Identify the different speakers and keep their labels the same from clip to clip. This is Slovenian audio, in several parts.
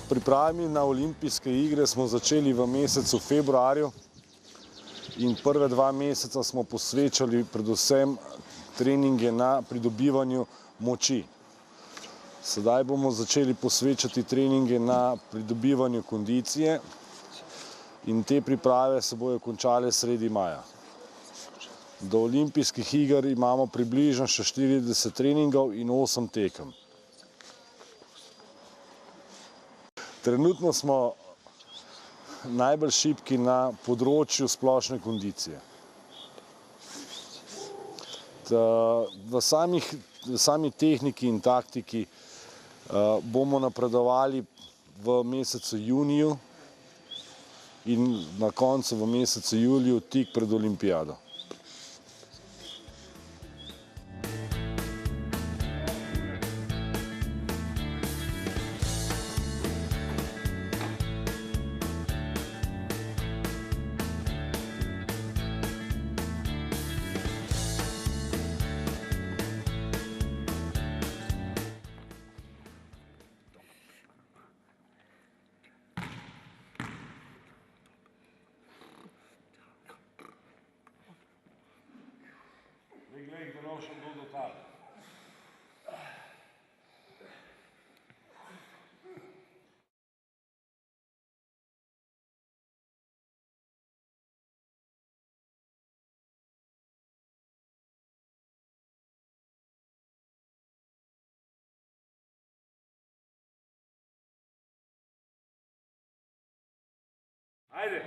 Speaker 1: pripravami na olimpijske igre smo začeli v mesecu februarju in prve 2 meseca smo posvečali predvsem treninge na pridobivanju moči. Sedaj bomo začeli posvečati treninge na pridobivanju kondicije in te priprave se bojo končale sredi maja. Do olimpijskih iger imamo približno še 40 treningov in 8 tekem. Trenutno smo najbolj šibki na področju splošne kondicije. V sami tehniki in taktiki bomo napredovali v mesecu juniju in na koncu v mesecu juliju tik pred olimpijado. Glej, kdo še bo do tale. Ajde!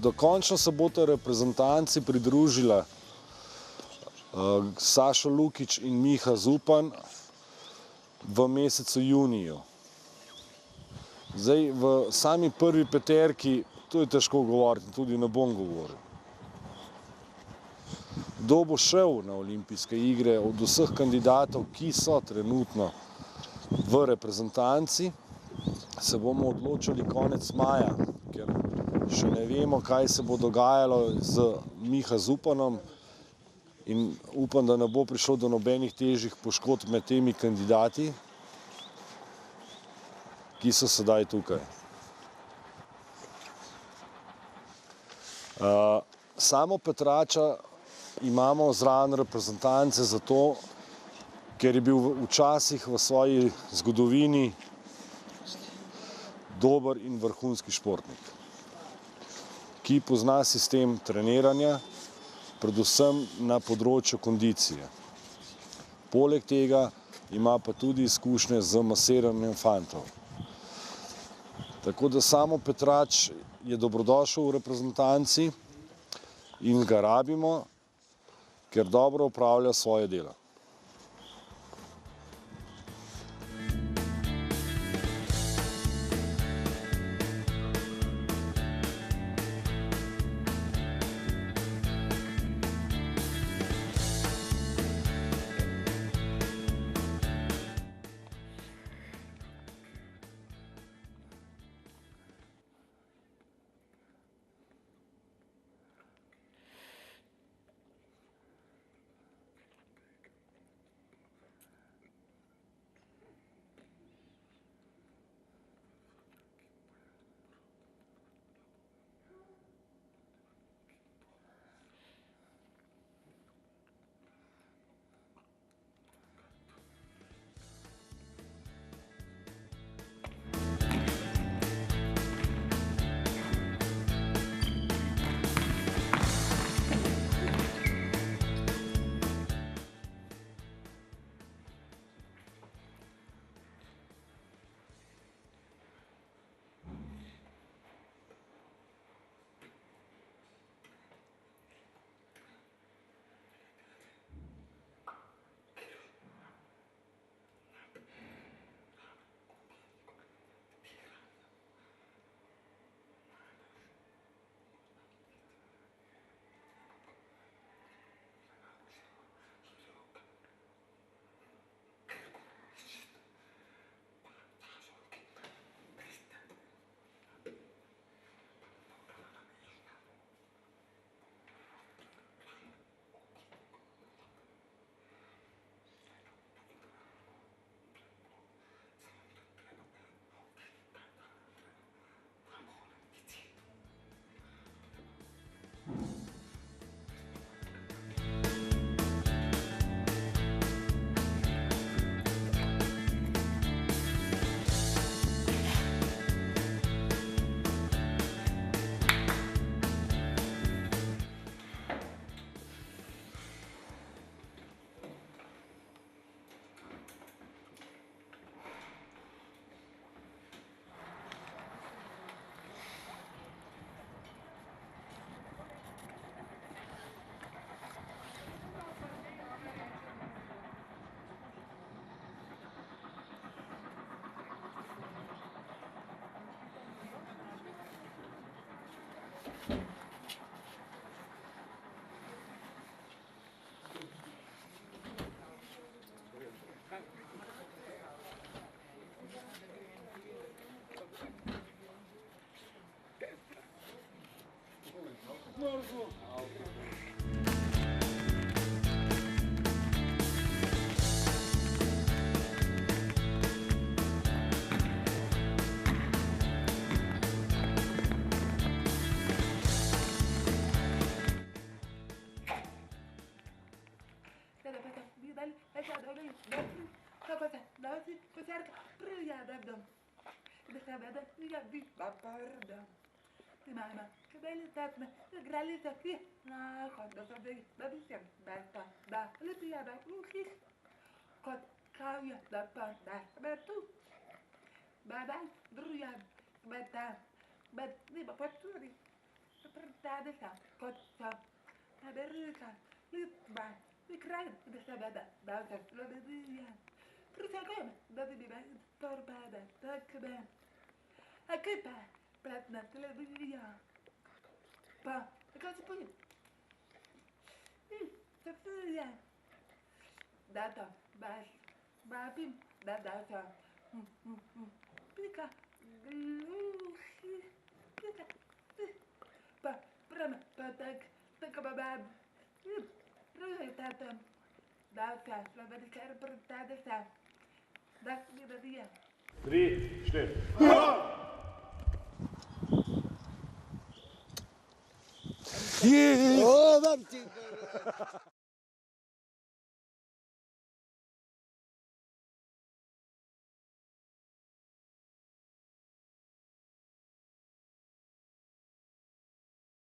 Speaker 1: Dokončno se bodo reprezentanci pridružila Sašo Lukić in Miha Zupan v mesecu juniju. Zdaj, v sami prvi peterki, to je težko govoriti, tudi ne bom govoril. Kdo bo šel na olimpijske igre od vseh kandidatov, ki so trenutno v reprezentanci, se bomo odločili konec maja, ker še ne vemo, kaj se bo dogajalo z Miha Zupanom in upam, da ne bo prišlo do nobenih težjih poškodb med temi kandidati, ki so sedaj tukaj. Samo Petrača imamo zraven reprezentance zato, ker je bil včasih v svoji zgodovini dober in vrhunski športnik, ki pozna sistem treniranja, predvsem na področju kondicije. Poleg tega ima pa tudi izkušnje z masiranjem fantov. Tako da Samo Petrač je dobrodošel v reprezentanci in ga rabimo, ker dobro opravlja svoje delo.
Speaker 2: Mama, che belli tatme, che grali taki, na, quando so dei, da bisem, basta, da, le pia da, kot, kawia, da pa, da, betu, baba, druya, beta, bet, ni ba paturi, da da sa, kot sa, da berika, lit ba, li krai, da sa bada, da sa, lo de dia, trusa kom, da di ba, torbada, da kbe, akipa, platna, televizion. Pa, как ты понял? Так я. Да-да, баш. Бабим, да-да-да. Пика. Пика. Па, прямо, па так бабаб. Результатом. Да-да, слава дикар братада. Да, не дадия.
Speaker 1: 3, 4.
Speaker 3: Oh, mam ci.